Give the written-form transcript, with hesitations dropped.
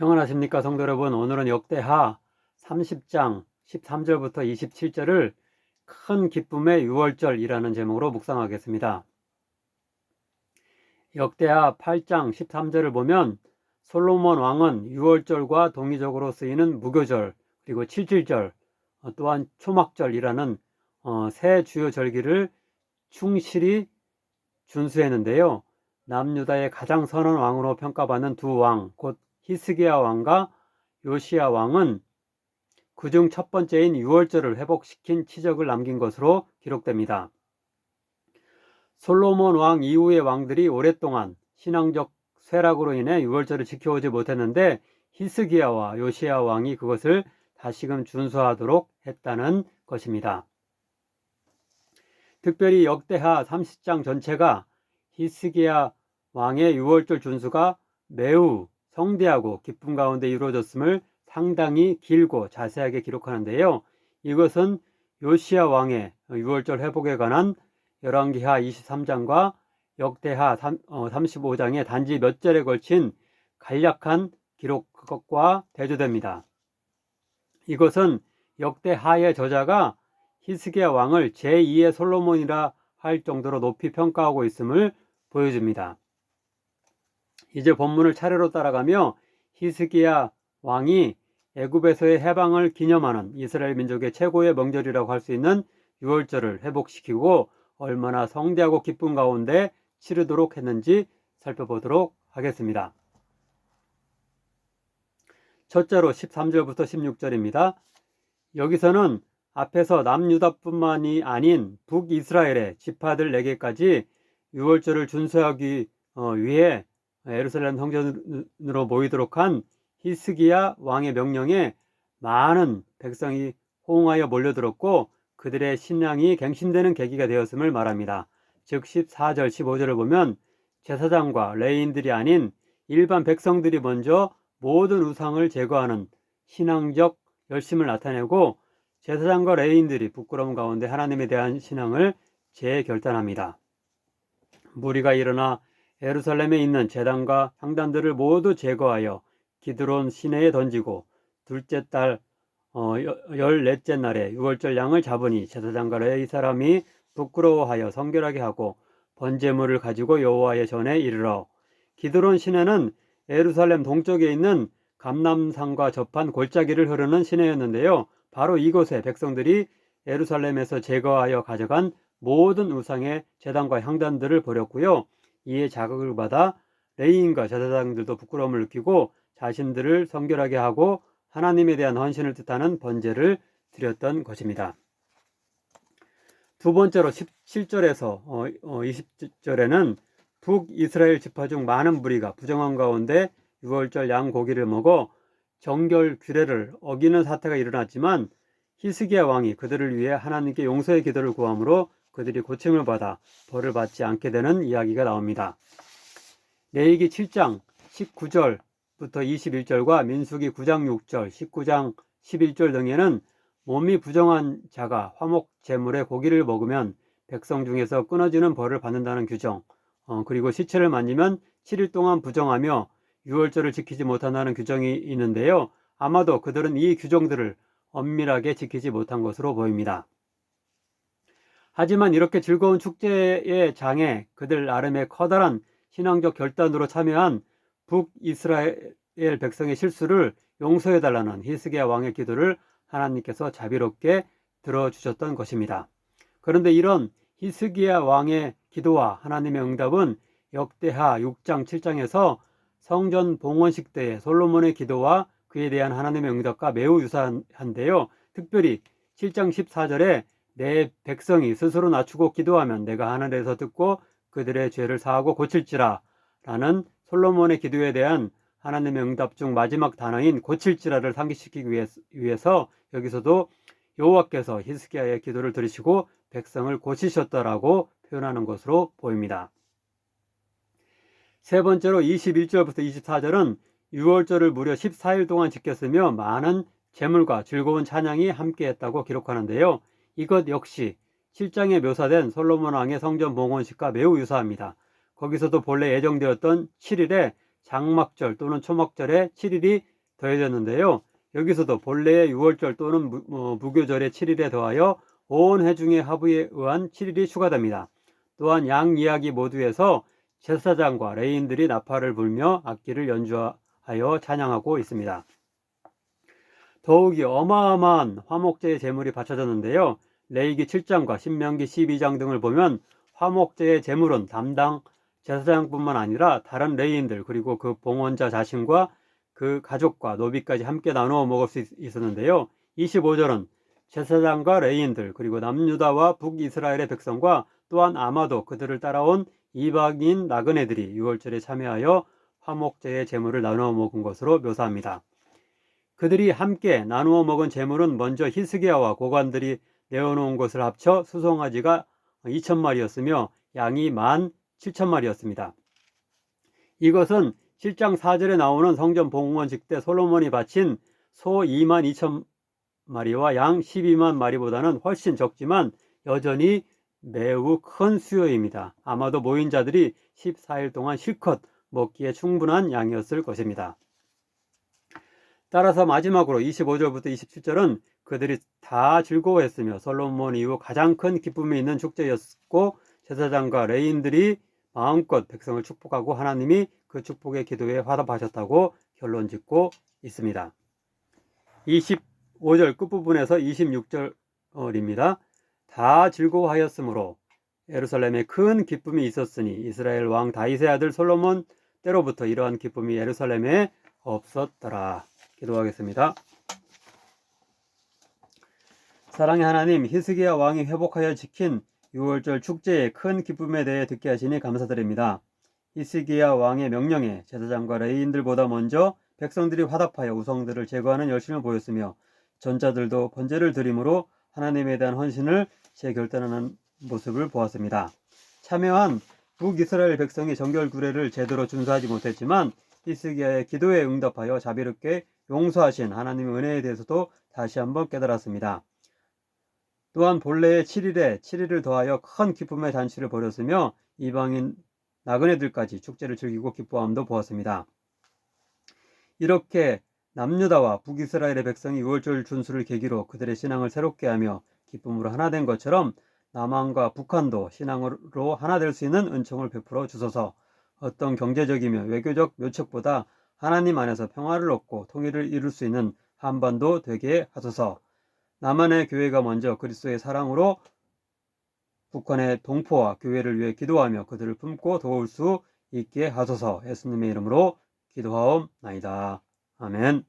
평안하십니까 성도 여러분. 오늘은 역대하 30장 13절부터 27절을 큰 기쁨의 유월절이라는 제목으로 묵상하겠습니다. 역대하 8장 13절을 보면 솔로몬 왕은 유월절과 동의적으로 쓰이는 무교절 그리고 칠칠절 또한 초막절이라는 세 주요 절기를 충실히 준수했는데요. 남유다의 가장 선한 왕으로 평가받는 두 왕, 곧 히스기야 왕과 요시야 왕은 그중 첫 번째인 유월절을 회복시킨 치적을 남긴 것으로 기록됩니다. 솔로몬 왕 이후의 왕들이 오랫동안 신앙적 쇠락으로 인해 유월절을 지켜오지 못했는데 히스기야와 요시야 왕이 그것을 다시금 준수하도록 했다는 것입니다. 특별히 역대하 30장 전체가 히스기야 왕의 유월절 준수가 매우 성대하고 기쁨 가운데 이루어졌음을 상당히 길고 자세하게 기록하는데요. 이것은 요시야 왕의 유월절 회복에 관한 열왕기하 23장과 역대하 35장의 단지 몇 절에 걸친 간략한 기록과 대조됩니다. 이것은 역대하의 저자가 히스기야 왕을 제2의 솔로몬이라 할 정도로 높이 평가하고 있음을 보여줍니다. 이제 본문을 차례로 따라가며 히스기야 왕이 애굽에서의 해방을 기념하는 이스라엘 민족의 최고의 명절이라고 할 수 있는 유월절을 회복시키고 얼마나 성대하고 기쁨 가운데 치르도록 했는지 살펴보도록 하겠습니다. 첫째로 13절부터 16절입니다. 여기서는 앞에서 남유다뿐만이 아닌 북이스라엘의 지파들 4개까지 유월절을 준수하기 위해 예루살렘 성전으로 모이도록 한 히스기야 왕의 명령에 많은 백성이 호응하여 몰려들었고 그들의 신앙이 갱신되는 계기가 되었음을 말합니다. 즉 14절 15절을 보면 제사장과 레위인들이 아닌 일반 백성들이 먼저 모든 우상을 제거하는 신앙적 열심을 나타내고 제사장과 레위인들이 부끄러움 가운데 하나님에 대한 신앙을 재결단합니다. 무리가 일어나 예루살렘에 있는 제단과 향단들을 모두 제거하여 기드론 시내에 던지고 둘째 달 14째 날에 유월절 양을 잡으니 제사장과 레위 사람이 부끄러워하여 성결하게 하고 번제물을 가지고 여호와의 전에 이르러 기드론 시내는 예루살렘 동쪽에 있는 감람산과 접한 골짜기를 흐르는 시내였는데요. 바로 이곳에 백성들이 예루살렘에서 제거하여 가져간 모든 우상의 제단과 향단들을 버렸고요. 이에 자극을 받아 레위인과 제사장들도 부끄러움을 느끼고 자신들을 성결하게 하고 하나님에 대한 헌신을 뜻하는 번제를 드렸던 것입니다. 두 번째로 17절에서 20절에는 북이스라엘 지파 중 많은 무리가 부정한 가운데 유월절 양 고기를 먹어 정결 규례를 어기는 사태가 일어났지만 히스기야 왕이 그들을 위해 하나님께 용서의 기도를 구함으로 그들이 고침을 받아 벌을 받지 않게 되는 이야기가 나옵니다. 레위기 7장 19절부터 21절과 민수기 9장 6절, 19장 11절 등에는 몸이 부정한 자가 화목 제물의 고기를 먹으면 백성 중에서 끊어지는 벌을 받는다는 규정, 그리고 시체를 만지면 7일 동안 부정하며 유월절을 지키지 못한다는 규정이 있는데요. 아마도 그들은 이 규정들을 엄밀하게 지키지 못한 것으로 보입니다. 하지만 이렇게 즐거운 축제의 장에 그들 나름의 커다란 신앙적 결단으로 참여한 북이스라엘 백성의 실수를 용서해달라는 히스기야 왕의 기도를 하나님께서 자비롭게 들어주셨던 것입니다. 그런데 이런 히스기야 왕의 기도와 하나님의 응답은 역대하 6장 7장에서 성전 봉헌식 때의 솔로몬의 기도와 그에 대한 하나님의 응답과 매우 유사한데요. 특별히 7장 14절에 내 백성이 스스로 낮추고 기도하면 내가 하늘에서 듣고 그들의 죄를 사하고 고칠지라 라는 솔로몬의 기도에 대한 하나님의 응답 중 마지막 단어인 고칠지라를 상기시키기 위해서 여기서도 여호와께서 히스기야의 기도를 들으시고 백성을 고치셨다라고 표현하는 것으로 보입니다. 세 번째로 21절부터 24절은 유월절을 무려 14일 동안 지켰으며 많은 제물과 즐거운 찬양이 함께했다고 기록하는데요. 이것 역시 7장에 묘사된 솔로몬 왕의 성전 봉헌식과 매우 유사합니다. 거기서도 본래 예정되었던 7일에 장막절 또는 초막절에 7일이 더해졌는데요. 여기서도 본래의 유월절 또는 무교절의 7일에 더하여 온 회중의 합의에 의한 7일이 추가됩니다. 또한 양 이야기 모두에서 제사장과 레위인들이 나팔을 불며 악기를 연주하여 찬양하고 있습니다. 더욱이 어마어마한 화목제의 제물이 바쳐졌는데요. 레위기 7장과 신명기 12장 등을 보면 화목제의 제물은 담당 제사장뿐만 아니라 다른 레위인들 그리고 그 봉헌자 자신과 그 가족과 노비까지 함께 나누어 먹을 수 있었는데요. 25절은 제사장과 레위인들 그리고 남유다와 북이스라엘의 백성과 또한 아마도 그들을 따라온 이방인 나그네들이 유월절에 참여하여 화목제의 제물을 나누어 먹은 것으로 묘사합니다. 그들이 함께 나누어 먹은 제물은 먼저 히스기야와 고관들이 내어놓은 것을 합쳐 수송아지가 2,000마리였으며 양이 17,000마리였습니다. 이것은 7장 4절에 나오는 성전 봉헌식 때 솔로몬이 바친 소 22,000마리와 양 12만 마리보다는 훨씬 적지만 여전히 매우 큰 수요입니다. 아마도 모인 자들이 14일 동안 실컷 먹기에 충분한 양이었을 것입니다. 따라서 마지막으로 25절부터 27절은 그들이 다 즐거워했으며 솔로몬 이후 가장 큰 기쁨이 있는 축제였고 제사장과 레위인들이 마음껏 백성을 축복하고 하나님이 그 축복의 기도에 화답하셨다고 결론 짓고 있습니다. 25절 끝부분에서 26절입니다. 다 즐거워하였으므로 예루살렘에 큰 기쁨이 있었으니 이스라엘 왕 다윗의 아들 솔로몬 때로부터 이러한 기쁨이 예루살렘에 없었더라. 기도하겠습니다. 사랑의 하나님, 히스기야 왕이 회복하여 지킨 유월절 축제의 큰 기쁨에 대해 듣게 하시니 감사드립니다. 히스기야 왕의 명령에 제사장과 레위인들보다 먼저 백성들이 화답하여 우상들을 제거하는 열심을 보였으며 전자들도 번제를 드림으로 하나님에 대한 헌신을 재결단하는 모습을 보았습니다. 참여한 북이스라엘 백성이 정결구례를 제대로 준수하지 못했지만 히스기야의 기도에 응답하여 자비롭게 용서하신 하나님의 은혜에 대해서도 다시 한번 깨달았습니다. 또한 본래의 7일에 7일을 더하여 큰 기쁨의 잔치를 벌였으며 이방인 나그네들까지 축제를 즐기고 기뻐함도 보았습니다. 이렇게 남유다와 북이스라엘의 백성이 유월절 준수를 계기로 그들의 신앙을 새롭게 하며 기쁨으로 하나 된 것처럼 남한과 북한도 신앙으로 하나 될 수 있는 은총을 베풀어 주소서. 어떤 경제적이며 외교적 묘책보다 하나님 안에서 평화를 얻고 통일을 이룰 수 있는 한반도 되게 하소서. 남한의 교회가 먼저 그리스도의 사랑으로 북한의 동포와 교회를 위해 기도하며 그들을 품고 도울 수 있게 하소서. 예수님의 이름으로 기도하옵나이다. 아멘.